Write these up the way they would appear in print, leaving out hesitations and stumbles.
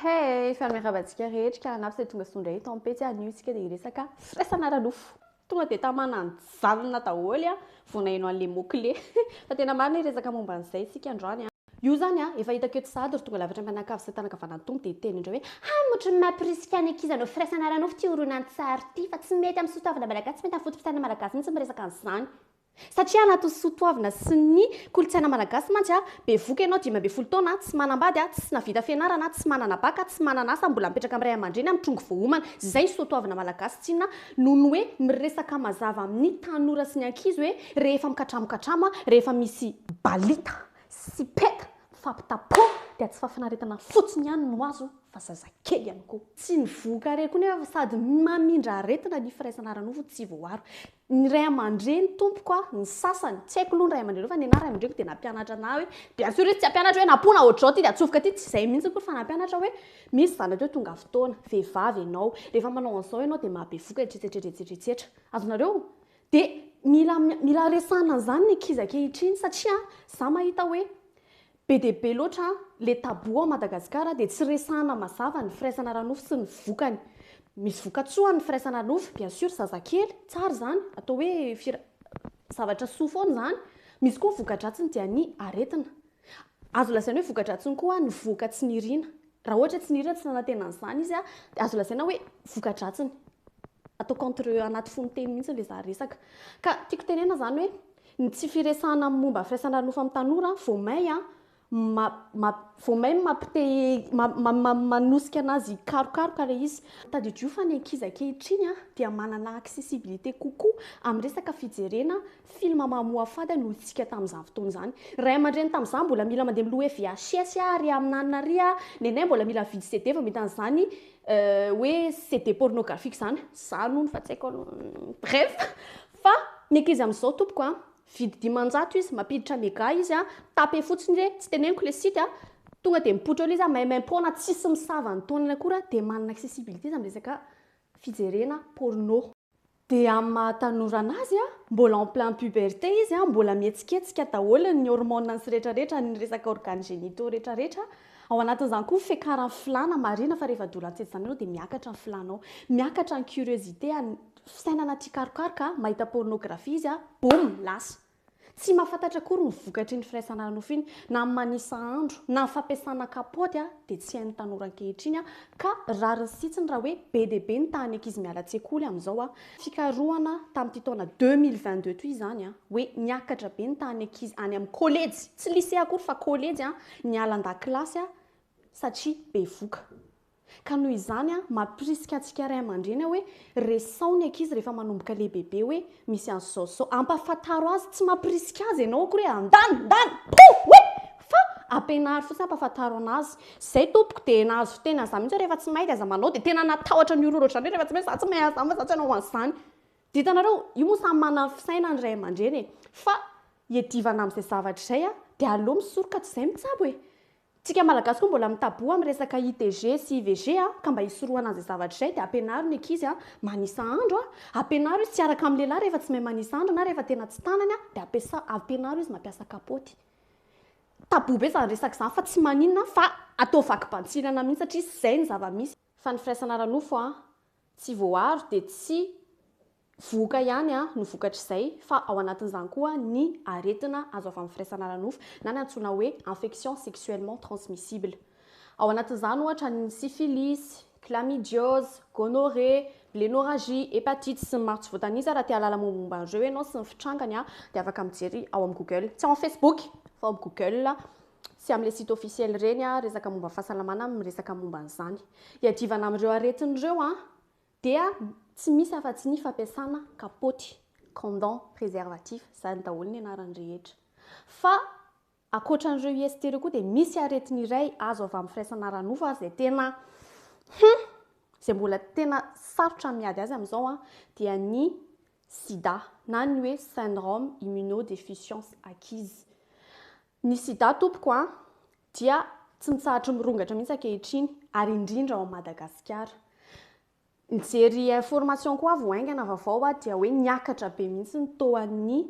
Hey, fianaravatsika rehetra ka anampy izay tonga sondray eto ampetsy anio isika dia resaka firaisana ara-nofo. Tonga dia tamanana janona daholo vonaino an'ilay mot-clé. Fa tena marina resaka momba an'izay isika androany. Io zany efa hitako eto sahady ry tonga lavitra mianakavy sy tanakavanana tonga dia teny indray hoe motro mampirisika ny ankizy anao firaisana ara-nofo ty horonan-tsary ty fa tsy mety amin'ny soatoavana malagasy tsy mety amin'ny fotom-pisaina malagasy mihitsy miresaka an'izany. Satria anaty soatoavana sy ny kolontsaina malagasy mantsy bevoka ianao 12 taona tsy manambady tsy navita fianarana tsy manana baka tsy manana asa mbola mipetraka amin'ny ray aman-dreny mitrongo voaomana zay soatoavana malagasy tsinona noho ny hoe miresaka mazava amin'ny tanora sy ny ankizy hoe rehefa mikatramokatrama rehefa misy balita sy peta fampitapo dia tsy fafinaretana fotsiny ihany no azo fa zazakely ihany koa tsy nivoaka re koa nefa sady mamindra aretina ny firaisana ara-nofo tsy voaro ny ray aman-dreny tompoko ny sasany tsy haiko aloha ny ray aman-dreny fa ny anahy ray aman-dreny dia nampianatra na hoe bien sûr tsy hampianatra hoe nampona ohatr'izao ty dia atsofoka ty tsy izay mihitsy koa fa nampianatra hoe misy zanaka hoe tonga fotoana vehivavy ianao rehefa manao an'izao ianao dia mahabevoka etsetsetsetsetsetra azonareo dia mila resahana an'izany ny ankizy ankehitriny satria za mahita hoe be dia be loatra le tabou ao Madagasikara dia tsy resahana mazava ny firaisana ara-nofo sy ny vokany. Misy vokatsoa ny firaisana ara-nofo bien sûr zazakely tsara zany atao hoe zavatra soa foana zany. Misy koa voka-dratsiny dia ny aretina. Azo lazaina hoe voka-dratsiny koa ny voka tsy nirina. Raha ohatra tsy nirina tsy nanantena an'izany izy azo lazaina hoe voka-dratsiny. Atao contre anaty fonoteny mihitsy ilay za resaka. Ka tiako tenena zany hoe ny tsy firesahana momba firaisana ara-nofo amin'ny tanora voamay voamay manosika anazy karokaroka ilay izy. Tadidrio fa ny ankizy ankehitriny dia manana accessibilité kokoa amin'ny resaka fijerena film mamoafady noho isika tamin'izany fotoana izany. Ray aman-dreny tamin'izany mbola mila mandeha miloha hoe VHS ary amin'ny ary nenay mbola mila vidy CD vao mita an'izany hoe CD pornographique zany. Zany hono fa tsy haiko bref fa ny ankizy amin'izao tompoko vidy 500 izy mampiditra méga izy tape fotsiny hoe tsy teneniko le site tonga dia mipoitra eo izy maimaimpona tsisy misava ny taonany akory dia manana accessibilité izy amin'ny resaka fijerena porno. Dia amin'ny mahatanora anazy mbola en plein puberté izy mbola mihetsiketsika daholo ny hormone sy rehetrarehetra ny resaka organes génitaux rehetrarehetra. Ao anatin'izany koa fiakaran'ny filana marina fa rehefa dolantsety izany ianao dia miakatra ny filanao, miakatra ny curiosité fisainana tia karokaroka mahita pornographie izy boum lasa. Tsy mahafantatra akory ny vokatry ny firaisana ara-nofo iny na manisa andro na fampiasana kapoty dia tsy hain'ny tanora ankehitriny ka rariny sitsiny raha hoe be dia be ny tahany ankizy miala an-tsekoly amin'izao fikarohana tamin'ity taona 2022 toy izany hoe niakatra be ny tahany ankizy any amin'ny collège tsy lycée akory fa collège niala an-dakilasy satria bevoka. Ka noho izany mampirisika antsika ray aman-dreny hoe resao ny ankizy rehefa manomboka le bebe hoe misy an'izao ampafantaro azy tsy mampirisika azy ianao akory hoe andany fa ampianary fotsiny ampafantaro anazy zay tompoko dia nahazo tena an'izany mihitsy rehefa tsy mahay dia aza manao dia tena natahotra ny ororo ohatrany rehefa tsy mahay za tsy mahay azany fa za tsy hanao an'izany. Dia hitanareo io moa samy manana fisaina ny ray aman-dreny fa hiadivana amin'izay zavatra izay dia aleo misoroka tsy izay mitsabo tsika malagasy koa mbola mitabo amin'ny resaka ITG sy IVG ka mba hisorohana an'izay zavatra izay dia ampianary ny ankizy manisa andro ampianary izy tsy araka amin'ny lehilahy rehefa tsy mahay manisa andro na rehefa tena tsy tanany dia ampianary izy mampiasa kapoty. Tabou be izany resaka izany fa tsy maninona fa atao vakim-pantsinana mihitsy satria izay ny zava-misy. Fa ny firaisana ara-nofo tsy voaro dia tsy voka ihany no vokatra izay fa ao anatin'izany koa ny aretina azo avy amin'ny firaisana ara-nofo na ny antsoina hoe infection sexuellement transmissible. Ao anatin'izany ohatra ny syphilis, chlamydiose, gonorrhée, blénorragie, hépatite sy ny maro tsy voatanisa raha tia halala momba an'ireo ianao sy ny fitrangany dia afaka mijery ao amin'ny Google, tsy ao amin'ny Facebook fa ao amin'ny Google sy amin'ilay site officiel reny resaka momba fahasalamana miresaka momba an'izany. Hiadivana amin'ireo aretin'ireo dia tsy misy afa-tsy ny fampiasana kapoty, condom, préservatif, izany daholo ny anarany rehetra. Fa ankoatran'ireo IST ireo koa dia misy aretiny iray azo avy amin'ny firaisana ara-nofo izay tena izay mbola tena sarotra miady azy amin'izao dia ny sida na ny hoe syndrome immunodéficience acquise. Ny sida tompoko dia tsy mitsahatra mirongatra mihitsy ankehitriny ary indrindra ao Madagasikara. Nijery information koa voaingana vaovao dia hoe niakatra be mihitsy ny toan'ny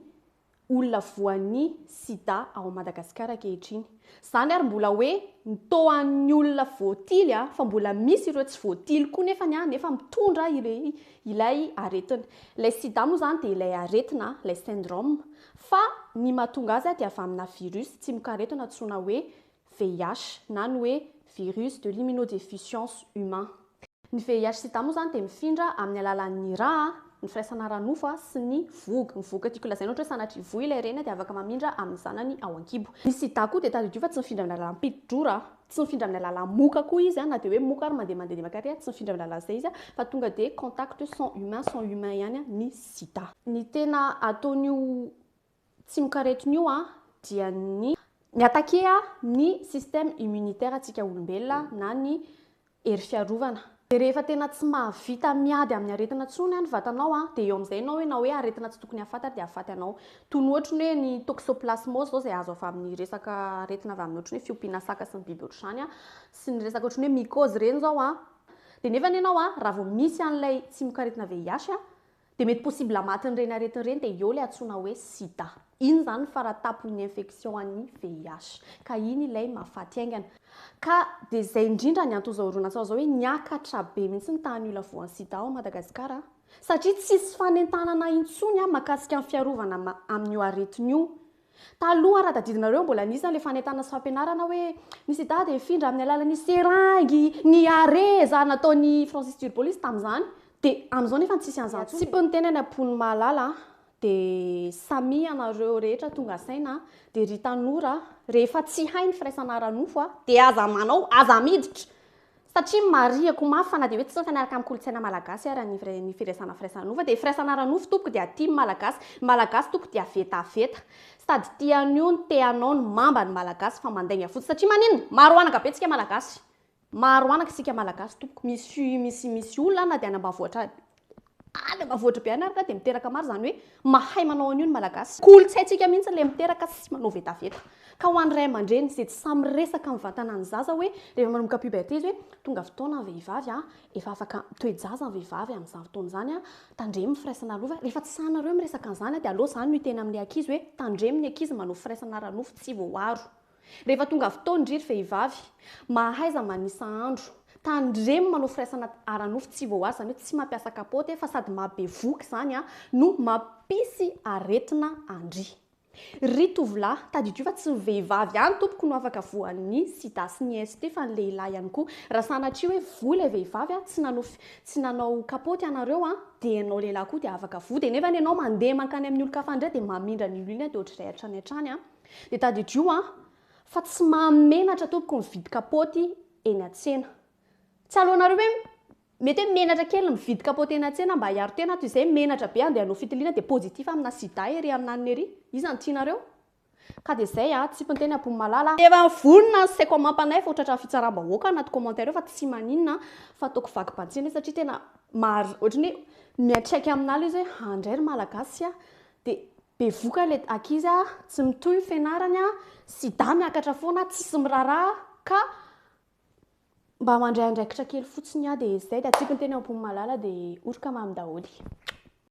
olona voan'ny sida ao Madagasikara ankehitriny. Zany ary mbola hoe nitoan'ny olona voatily fa mbola misy ireo tsy voatily koa nefa mitondra ilay aretina. Ilay sida moa zany dia ilay aretina, ilay syndrome, fa ny mahatonga azy dia avy amina virus tsy mikaretina antsoina hoe VIH na ny hoe virus de l'immunodéficience humain. Ny VIH sida moa zany dia mifindra amin'ny alalan'ny rà, ny firaisana ara-nofo sy ny voga. Ny voga tiako lazaina ohatra hoe sanatry voa ilay reny dia afaka mamindra amin'ny zanany ao an-kibo. Ny sida koa dia tadidio fa tsy mifindra amin'ny alalan'ny peti-drora, tsy mifindra amin'ny alalan'ny moka koa izy na dia hoe moka ary mandeha makare, tsy mifindra amin'ny alalan'izay izy fa tonga dia contact sang humain ihany ny sida. Ny tena ataon'io tsy mikaretina io dia ny attaquer ny système immunitaire antsika olombelona na ny hery fiarovana. Dia rehefa tena tsy mahavita miady amin'ny aretina intsony ny vatanao dia eo amin'izay ianao hoe na hoe aretina tsy tokony hahafaty dia hahafaty anao. Toy ny ohatra hoe ny toxoplasmose zao izay azo avy amin'ny resaka aretina avy amin'ny ohatra hoe fiompiana saka sy ny biby ohatr'izany sy ny resaka ohatra hoe mycose reny zao dia nefa ianao raha vao misy an'ilay tsy mikaretina VIH dia mety possible hamatin'ireny aretina ireny dia eo ilay antsoina hoe sida. Iny zany faratapon'ny infection an'ny VIH ka iny ilay mahafaty aingana. Ka dia izay indrindra ny antony zahoronantsika zao hoe niakatra be mihitsy ny tahan'ny olona voan'ny sida ao Madagasikara satria tsisy fanentanana intsony mahakasika ny fiarovana amin'io aretina io. Taloha raha tadidinareo mbola nisy ilay fanentanana sy fampianarana hoe ny sida dia mifindra amin'ny alalan'ny seringy, ny hareza nataon'ny Francis Turbolis tamin'izany. Dia amin'izao nefa tsisy an'izany. Tsy mponiteny any am-pony mahalala dia samy anareo rehetra tonga saina dia ry tanora rehefa tsy hay ny firaisana ara-nofo dia aza manao, aza miditra satria mariako mafy fa na dia hoe tsy mifanaraka amin'ny kolontsaina malagasy ary ny firaisana nofo dia firaisana ara-nofo tompoko dia aty malagasy tompoko dia vetaveta sady tian'io ny teanao ny mamba ny malagasy fa mandainga fotsy satria maninona maro anaka be tsika malagasy. Maro anaka sika malagasy tompoko misy olona na dia any ambanivohitra any ambanivohitra be any ary dia miteraka maro zany hoe mahay manao an'io ny malagasy. Kolontsaintsika mihitsy ilay miteraka sy manao vetaveta. Ka ho an'ny ray aman-dreny izay tsy samy resaka amin'ny vatana ny zaza hoe rehefa manomboka puberté izy hoe tonga fotoana ny vehivavy efa afaka toe-jaza ny vehivavy amin'izany fotoana izany tandremo firaisana ara-nofo. Rehefa tsy sahinareo miresaka an'izany dia aleo izany no hiteny amin'ilay ankizy hoe tandremo ny ankizy manao firaisana ara-nofo tsy voaaro. Rehefa tonga fotoana indriry vehivavy mahaiza manisa andro tandremo manao firaisana ara-nofo tsy voaaro zany hoe tsy mampiasa kapoty fa sady mahabevoka zany no mampisy aretina andry. Ry tovolahy tadidio fa tsy ny vehivavy ihany tompoko no afaka voan'ny sida sy ny ST fa ny lehilahy ihany koa. Raha sanatria hoe voa ilay vehivavy tsy nanao kapoty ianareo dia ianao lehilahy koa dia afaka voa dia nefa ianao mandeha mankany amin'ny olon-kafa indray dia mamindra ny olona dia ohatr'izay hatrany hatrany dia tadidio fa tsy mamenatra tompoko mividy kapoty eny an-tsena. Tsy aleonareo hoe mety hoe menatra kely mividy kapoty eny an-tsena mba hiaro tena toy izay menatra be dia hanao fitiliana dia pozitif amina sida ery aminany ery. Iza ny tianareo? Ka dia izay tsy mpiteny am-pony malala. Efa vonona ny saiko mampanay fa ohatra fitsaram-bahoaka anaty commentaire fa tsy maninona fa ataoko vaky-pantsina satria tena ohatrany hoe miantraika amin'ala izy hoe handray ry malagasy dia bevoka ilay ankizy tsy mitohy fianarany sida miakatra foana tsisy miraharaha ka mba mandray andraikitra kely fotsiny dia izay dia tsy mpiteny am-pony malala dia orika mamy daholo.